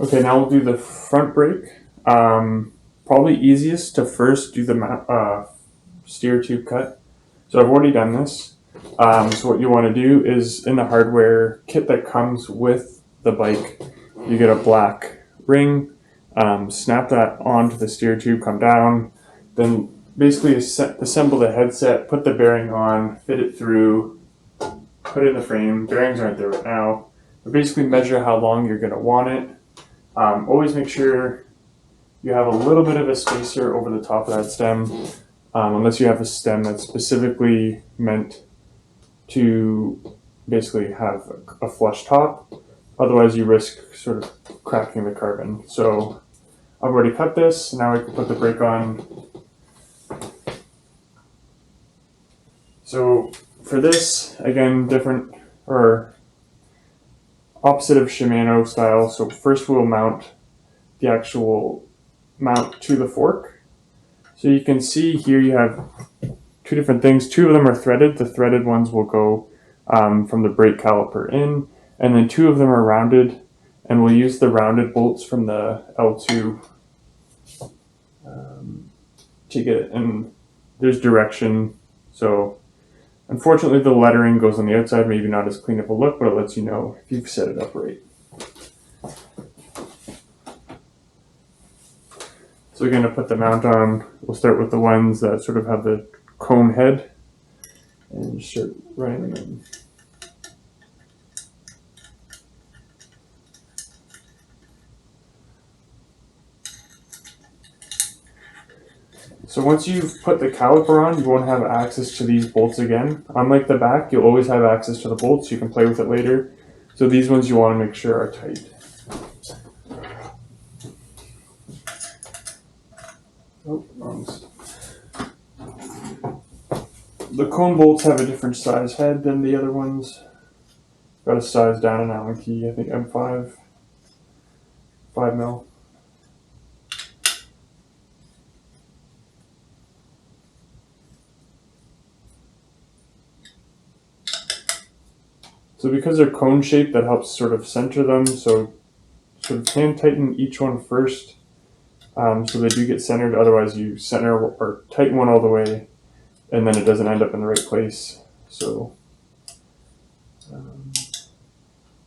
Okay, now we'll do the front brake. Probably easiest to first do the steer tube cut. So I've already done this. So what you want to do is in the hardware kit that comes with the bike, you get a black ring, snap that onto the steer tube, come down, then basically assemble the headset, put the bearing on, fit it through, put it in the frame. Bearings aren't there right now, but basically measure how long you're going to want it. Always make sure you have a little bit of a spacer over the top of that stem, unless you have a stem that's specifically meant to basically have a flush top. Otherwise you risk sort of cracking the carbon. So I've already cut this. Now I can put the brake on. So for this, again, different or opposite of Shimano style. So first we'll mount the actual mount to the fork. So you can see here you have two different things. Two of them are threaded. The threaded ones will go from the brake caliper in, and then two of them are rounded, and we'll use the rounded bolts from the LTWOO to get it. And there's direction. So unfortunately the lettering goes on the outside, maybe not as clean of a look, but it lets you know if you've set it up right. So we're going to put the mount on. We'll start with the ones that sort of have the cone head and start running them in. So once you've put the caliper on, you won't have access to these bolts again. Unlike the back, you'll always have access to the bolts. You can play with it later. So these ones you want to make sure are tight. Oh, wrong. The cone bolts have a different size head than the other ones. Got a size down an Allen key, I think M5, 5 mil. So because they're cone shaped, that helps sort of center them. So sort of hand tighten each one first, so they do get centered. Otherwise you center or tighten one all the way and then it doesn't end up in the right place. So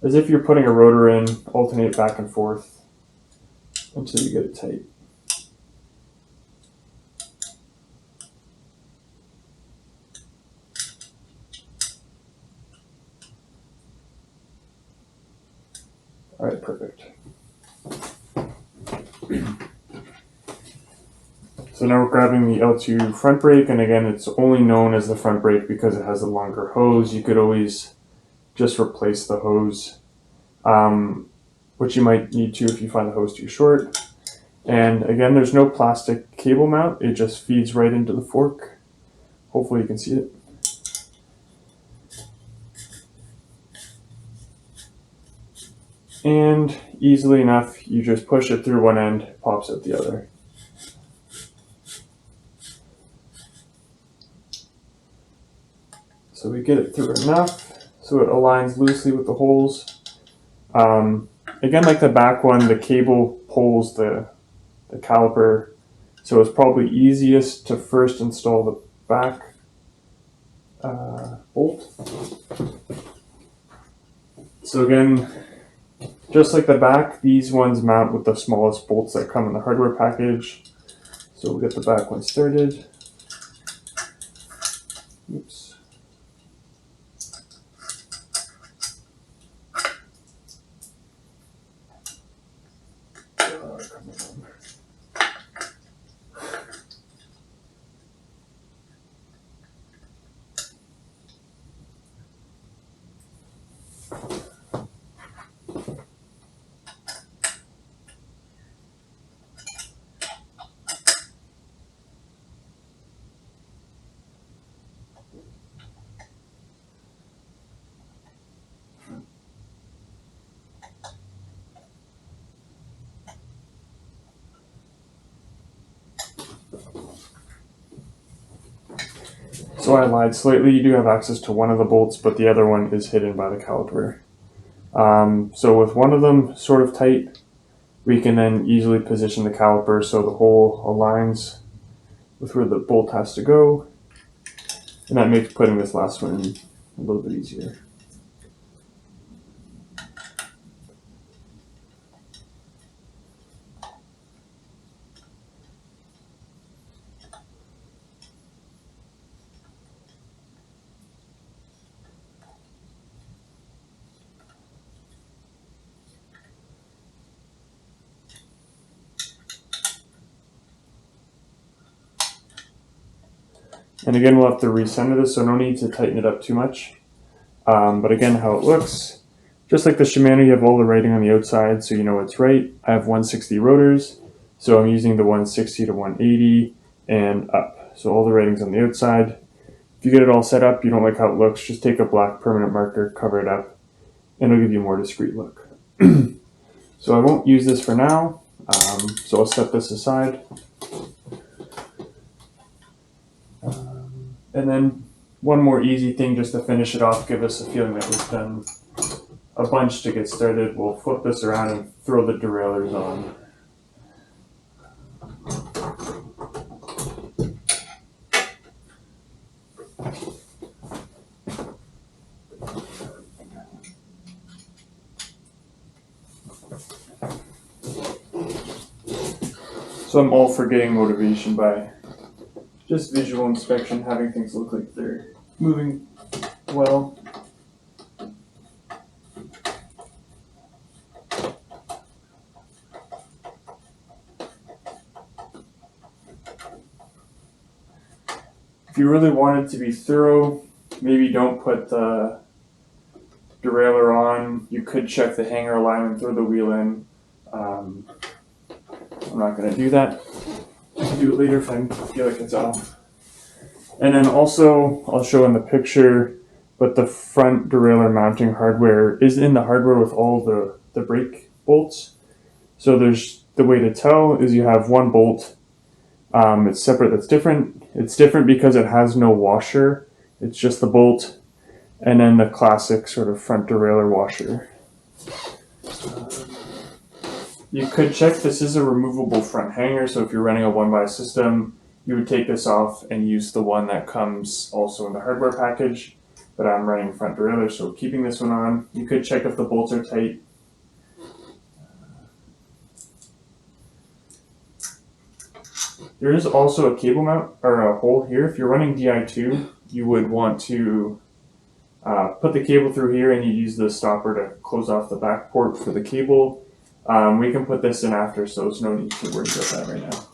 as if you're putting a rotor in, alternate back and forth until you get it tight. All right, perfect. So now we're grabbing the LTWOO front brake, and again, it's only known as the front brake because it has a longer hose. You could always just replace the hose, which you might need to if you find the hose too short. And again, there's no plastic cable mount. It just feeds right into the fork. Hopefully you can see it. And easily enough, you just push it through one end, it pops out the other. So we get it through enough so it aligns loosely with the holes. Again, like the back one, the cable pulls the caliper, so it's probably easiest to first install the back bolt. So again, just like the back, these ones mount with the smallest bolts that come in the hardware package. So we'll get the back one started. Oops. So I lied slightly. You do have access to one of the bolts, but the other one is hidden by the caliper. So with one of them sort of tight, we can then easily position the caliper so the hole aligns with where the bolt has to go, and that makes putting this last one in a little bit easier. And again, we'll have to recenter this, so no need to tighten it up too much. But again, how it looks, just like the Shimano, you have all the writing on the outside, so you know it's right. I have 160 rotors, so I'm using the 160 to 180 and up. So all the writing's on the outside. If you get it all set up, you don't like how it looks, just take a black permanent marker, cover it up, and it'll give you a more discreet look. So I won't use this for now, so I'll set this aside. And then one more easy thing just to finish it off, give us a feeling that we've done a bunch to get started. We'll flip this around and throw the derailleurs on. So I'm all for getting motivation by just visual inspection, having things look like they're moving well. If you really want it to be thorough, maybe don't put the derailleur on. You could check the hanger alignment, throw the wheel in. I'm not going to do that. I can do it later if I feel like it's off. And then also, I'll show in the picture, but the front derailleur mounting hardware is in the hardware with all the brake bolts. So there's the way to tell is you have one bolt. It's separate, that's different. It's different because it has no washer. It's just the bolt and then the classic sort of front derailleur washer. You could check, this is a removable front hanger, so if you're running a one-by system, you would take this off and use the one that comes also in the hardware package. But I'm running front derailleur, so keeping this one on. You could check if the bolts are tight. There is also a cable mount, or a hole here. If you're running Di2, you would want to put the cable through here and you use the stopper to close off the back port for the cable. We can put this in after, so there's no need to worry about that right now.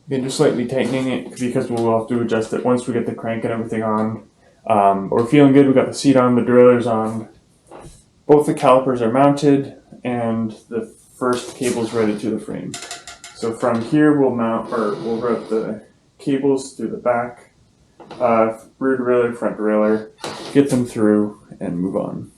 Again, just slightly tightening it because we'll have to adjust it once we get the crank and everything on. We're feeling good, we got the seat on, the derailleur's on. Both the calipers are mounted and the first cable's routed to the frame. So from here we'll route the cables through the back, rear derailleur, front derailleur, get them through and move on.